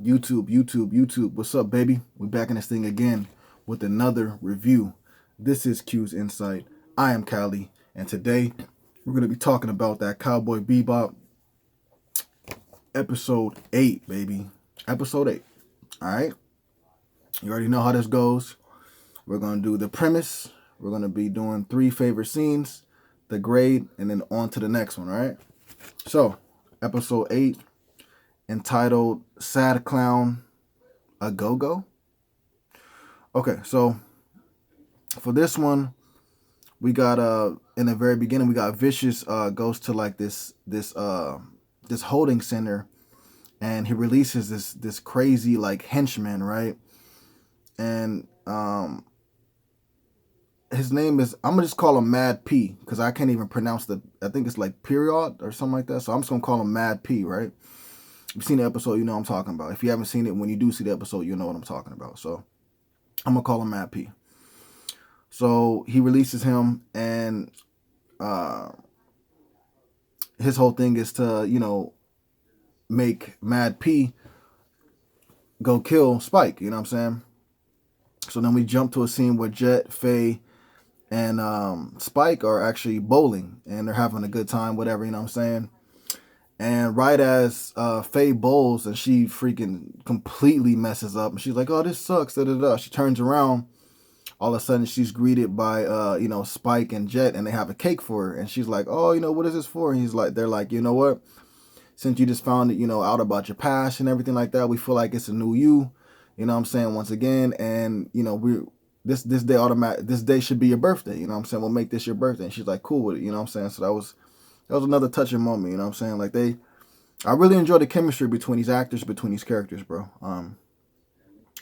YouTube. What's up, baby? We back in this thing again with another review. This is Q's Insight. I am Callie, and today we're going to be talking about that Cowboy Bebop episode 8, baby. Episode 8. All right? You already know how this goes. We're going to do the premise. We're going to be doing 3 favorite scenes, the grade, and then on to the next one, all right? So, episode 8, entitled Sad Clown A Go-Go. Okay, so for this one, we got in the very beginning, we got Vicious goes to like this holding center, and he releases this crazy like henchman, right? And his name is, I'm gonna just call him Mad P, because I can't even pronounce I think it's like period or something like that. So I'm just gonna call him Mad P, right? If you've seen the episode, you know what I'm talking about. If you haven't seen it, when you do see the episode, you know what I'm talking about. So I'm gonna call him Mad P. So he releases him, and his whole thing is to, make Mad P go kill Spike, you know what I'm saying? So then we jump to a scene where Jet, Faye, and Spike are actually bowling, and they're having a good time, whatever, you know what I'm saying? And right as Faye bowls, and she freaking completely messes up, and she's like, oh, this sucks, da-da-da. She turns around, all of a sudden she's greeted by Spike and Jet, and they have a cake for her, and she's like, oh, what is this for? And they're like, you know what, since you just found it, out about your past and everything like that, we feel like it's a new you know what I'm saying, once again, and this day should be your birthday, you know what I'm saying, we'll make this your birthday. And she's like, cool with it, you know what I'm saying? So that was another touching moment, you know what I'm saying? Like, I really enjoy the chemistry between these actors, between these characters, bro.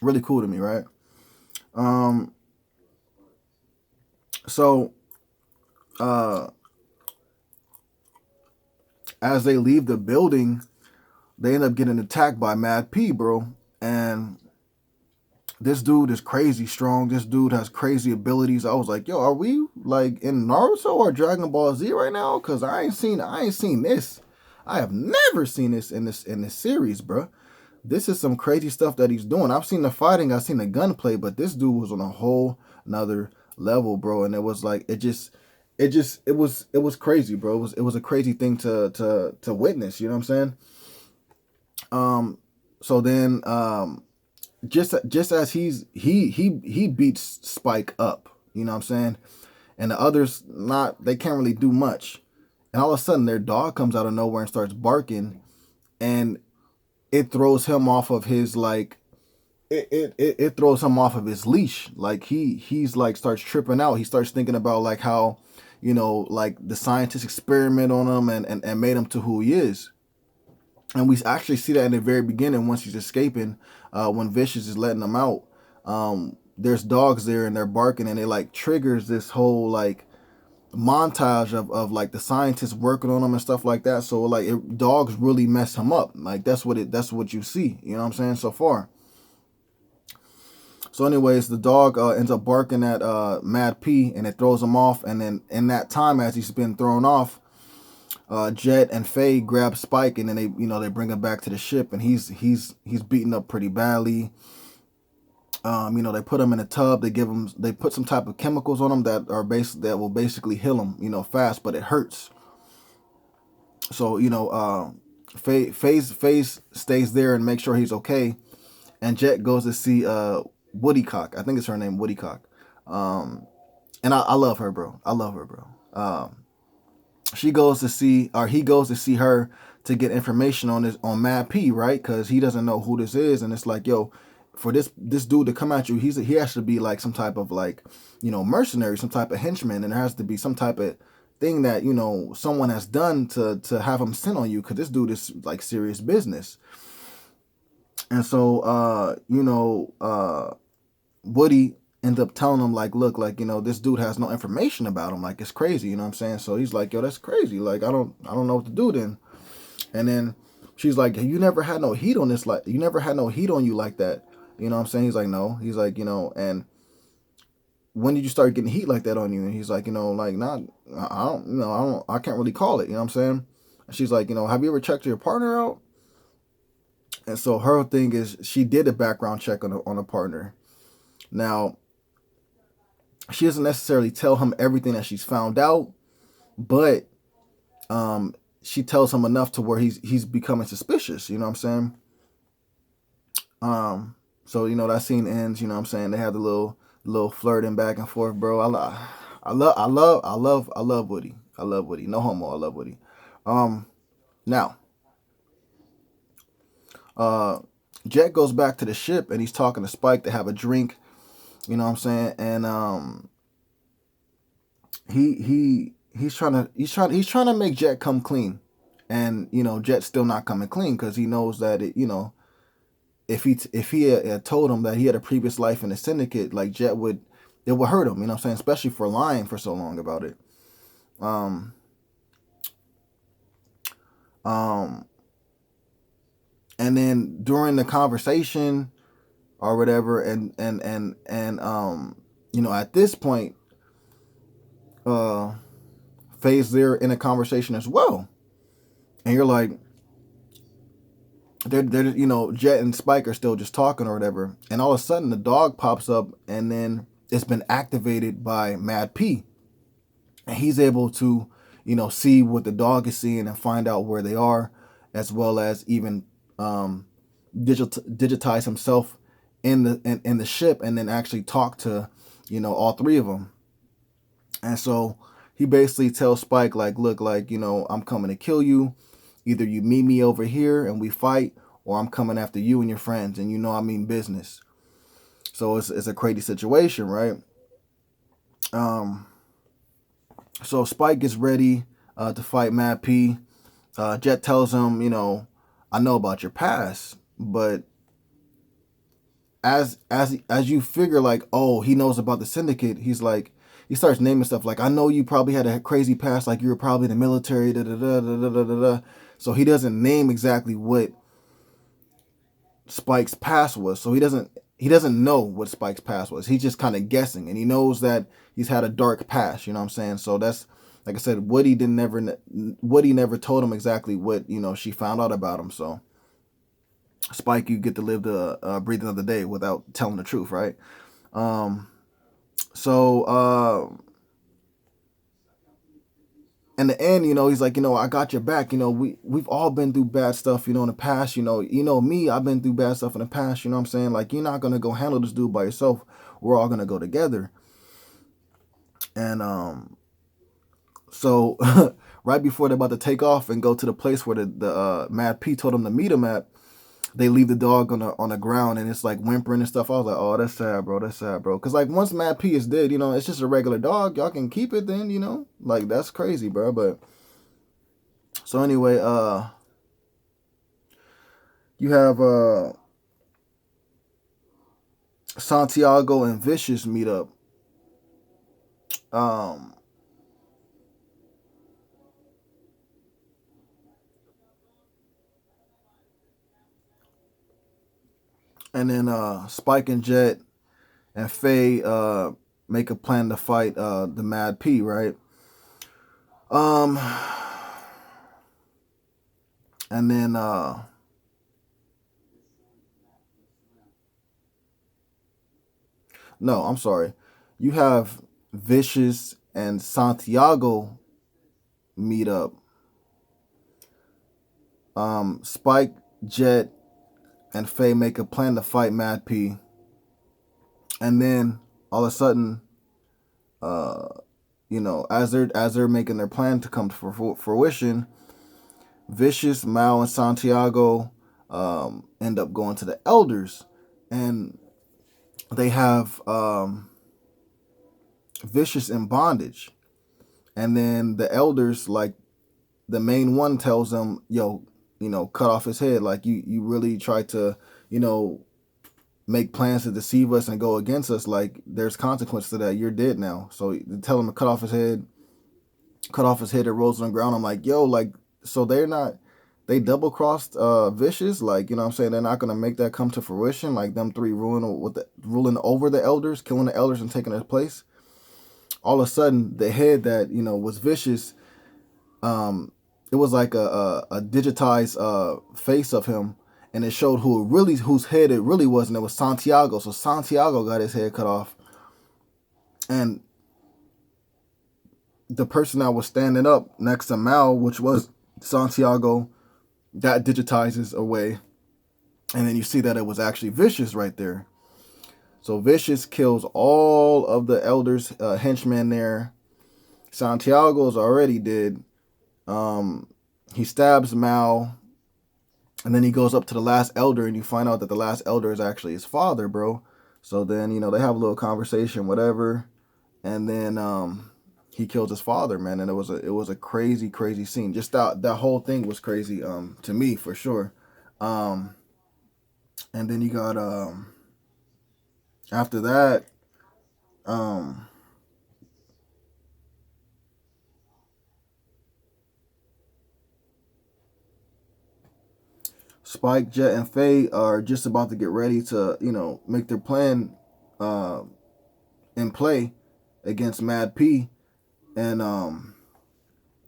Really cool to me, right? So as they leave the building, they end up getting attacked by Mad P, bro. And this dude is crazy strong. This dude has crazy abilities. I was like, yo, are we like in Naruto or Dragon Ball Z right now? Cause I ain't seen this. I have never seen this in this series, bro. This is some crazy stuff that he's doing. I've seen the fighting, I've seen the gunplay, but this dude was on a whole nother level, bro. And it was like, it was crazy, bro. It was a crazy thing to witness, you know what I'm saying? So then just as he beats Spike up, you know what I'm saying? And the others they can't really do much. And all of a sudden their dog comes out of nowhere and starts barking, and it throws him off of his it throws him off of his leash. Like he's like starts tripping out. He starts thinking about like how, like the scientists experiment on him and made him to who he is. And we actually see that in the very beginning once he's escaping, when Vicious is letting him out. There's dogs there and they're barking, and it like triggers this whole like montage of like the scientists working on him and stuff like that. So like dogs really mess him up. Like that's what you see, you know what I'm saying, so far. So anyways, the dog ends up barking at Mad P, and it throws him off. And then in that time, as he's been thrown off, Jet and Faye grab Spike, and then they bring him back to the ship, and he's beaten up pretty badly. They put him in a tub. They put some type of chemicals on him that will basically heal him, fast, but it hurts. So Faye stays there and makes sure he's okay, and Jet goes to see Woodycock. I think it's her name, Woodycock. And I love her, bro. He goes to see her to get information on Mad P, right? Because he doesn't know who this is, and it's like, yo, for this dude to come at you, he has to be like some type of like, mercenary, some type of henchman, and there has to be some type of thing that someone has done to have him sent on you, because this dude is like serious business. And so Woody ends up telling him like, look, like, this dude has no information about him, like it's crazy, you know what I'm saying? So he's like, yo, that's crazy, like I don't know what to do then. And then she's like, you never had no heat on this, like you never had no heat on you like that, you know what I'm saying? He's like, no. He's like, and when did you start getting heat like that on you? And he's like, like not, I can't really call it, you know what I'm saying? And she's like, have you ever checked your partner out? And so her thing is she did a background check on a partner. Now, she doesn't necessarily tell him everything that she's found out, but um, she tells him enough to where he's becoming suspicious. You know what I'm saying? So that scene ends. You know what I'm saying? They have the little flirting back and forth, bro. I love Woody. I love Woody. No homo. I love Woody. Now, uh, Jet goes back to the ship and he's talking to Spike to have a drink. You know what I'm saying? And he's trying to make Jet come clean, and Jet's still not coming clean because he knows that if he had told him that he had a previous life in the syndicate, like Jet would it would hurt him. You know what I'm saying? Especially for lying for so long about it. Um, um, and then during the conversation or whatever, and at this point, Faye's there in a conversation as well, and you're like, they're Jet and Spike are still just talking or whatever, and all of a sudden the dog pops up, and then it's been activated by Mad P, and he's able to see what the dog is seeing and find out where they are, as well as even digitize himself in the ship, and then actually talk to all three of them. And so he basically tells Spike, like, look, like, I'm coming to kill you. Either you meet me over here and we fight, or I'm coming after you and your friends, and I mean business. So it's a crazy situation, right? So Spike gets ready to fight Mad P. Jet tells him, I know about your past, but as you figure, like, oh, he knows about the syndicate, he starts naming stuff like, I know you probably had a crazy past, like you were probably in the military, da da da da da da da. So he doesn't name exactly what Spike's past was. So he doesn't know what Spike's past was. He's just kind of guessing, and he knows that he's had a dark past. You know what I'm saying? So that's, like I said, Woody never told him exactly what she found out about him. So Spike, you get to live the breathe another day without telling the truth, right? So in the end, he's like, I got your back. We've all been through bad stuff, in the past. Me, I've been through bad stuff in the past. You know what I'm saying? Like, you're not gonna go handle this dude by yourself. We're all gonna go together. And so right before they're about to take off and go to the place where the Mad P told them to meet him at, they leave the dog on the ground, and it's like whimpering and stuff. I was like, oh, that's sad, bro. That's sad, bro. Because like once Mad P is dead, it's just a regular dog. Y'all can keep it then, like that's crazy, bro. But so anyway, you have Santiago and Vicious meet up. And then Spike and Jet and Faye make a plan to fight the Mad P, right? And then no, I'm sorry. You have Vicious and Santiago meet up. Spike, Jet, and Faye make a plan to fight Mad P. And then all of a sudden, as they're making their plan to come to fruition, Vicious, Mao, and Santiago end up going to the elders, and they have Vicious in bondage. And then the elders, like the main one, tells them, yo, cut off his head. Like you really tried to, make plans to deceive us and go against us. Like there's consequence to that. You're dead now. So they tell him to cut off his head. Cut off his head. It rolls on the ground. I'm like, yo, like, so they double crossed Vicious. Like, you know what I'm saying? They're not gonna make that come to fruition. Like them three ruling over the elders, killing the elders and taking their place. All of a sudden, the head that was Vicious, it was like a digitized face of him, and it showed whose head it really was, and it was Santiago. So Santiago got his head cut off, and the person that was standing up next to Mal, which was Santiago, that digitizes away, and then you see that it was actually Vicious right there. So Vicious kills all of the elders, henchmen there. Santiago's already dead. He stabs Mal, and then he goes up to the last elder, and you find out that the last elder is actually his father, bro. So then, they have a little conversation, whatever, and then he kills his father, man. And it was a crazy, crazy scene. Just that whole thing was crazy, to me for sure. And then you got after that, Spike, Jet, and Faye are just about to get ready to, make their plan in play against Mad P. And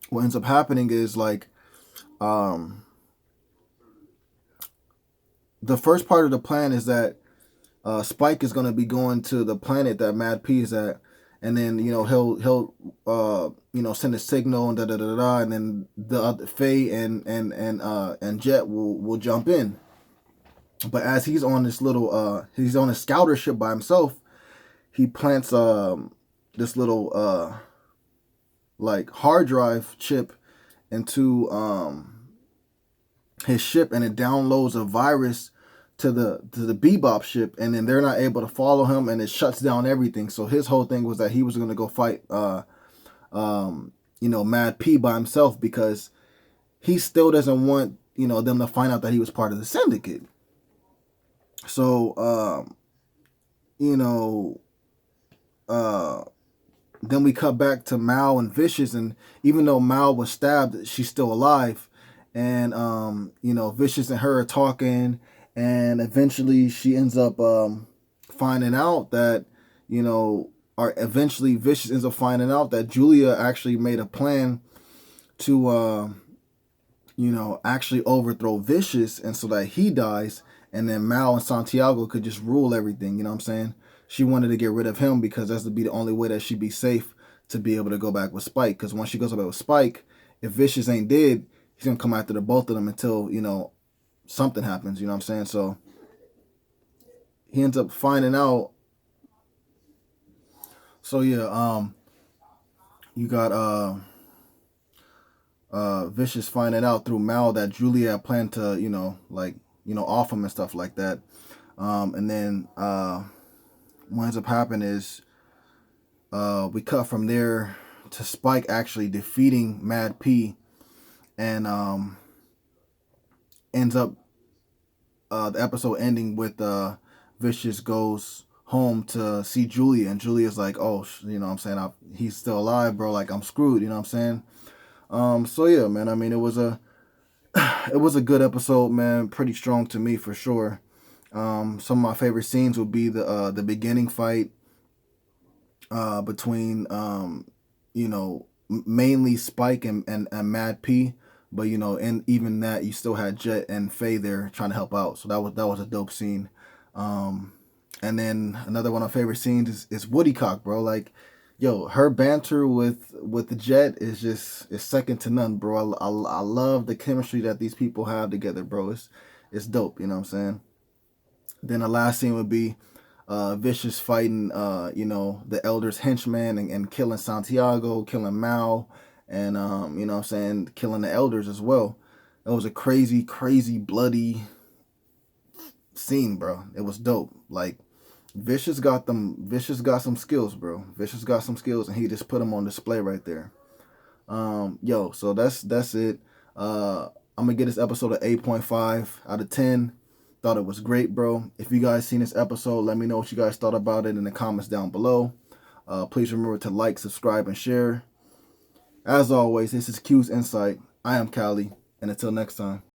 what ends up happening is like the first part of the plan is that Spike is going to be going to the planet that Mad P is at, and then he'll send a signal and da da da da, and then the other Faye and Jet will jump in. But as he's on this little he's on a scouter ship by himself, he plants this little like hard drive chip into his ship, and it downloads a virus to the Bebop ship, and then they're not able to follow him, and it shuts down everything. So his whole thing was that he was going to go fight Mad P by himself, because he still doesn't want them to find out that he was part of the syndicate. So then we cut back to Mal and Vicious, and even though Mal was stabbed, she's still alive. And Vicious and her are talking, and eventually she ends up finding out that eventually Vicious ends up finding out that Julia actually made a plan to actually overthrow Vicious, and so that he dies, and then Mal and Santiago could just rule everything. You know what I'm saying? She wanted to get rid of him because that's to be the only way that she'd be safe to be able to go back with Spike. Because once she goes back with Spike, if Vicious ain't dead, he's gonna come after the both of them until something happens. You know what I'm saying? So he ends up finding out. So yeah, you got Vicious finding out through Mal that Julia planned to off him and stuff like that. And then what ends up happening is we cut from there to Spike actually defeating Mad P, and ends up the episode ending with Vicious goes home to see Julia, and Julia's like, oh, what I'm saying, he's still alive, bro, like I'm screwed, you know what I'm saying? So yeah, man, I mean, it was a good episode, man, pretty strong to me for sure. Some of my favorite scenes would be the beginning fight between mainly Spike and Mad P, but and even that, you still had Jet and Faye there trying to help out, so that was a dope scene. And then another one of my favorite scenes is Woodycock, bro. Like, yo, her banter with the Jet is second to none, bro. I love the chemistry that these people have together, bro. It's dope, you know what I'm saying? Then the last scene would be Vicious fighting the Elder's henchman, and killing Santiago, killing Mal, and what I'm saying, killing the Elders as well. It was a crazy, crazy, bloody scene, bro. It was dope. Like, Vicious got some skills, bro. Vicious got some skills, and he just put them on display right there. So that's it. I'm gonna get this episode an 8.5 out of 10. Thought it was great, bro. If you guys seen this episode, let me know what you guys thought about it in the comments down below. Please remember to like, subscribe, and share. As always, this is Q's Insight. I am Callie, and until next time.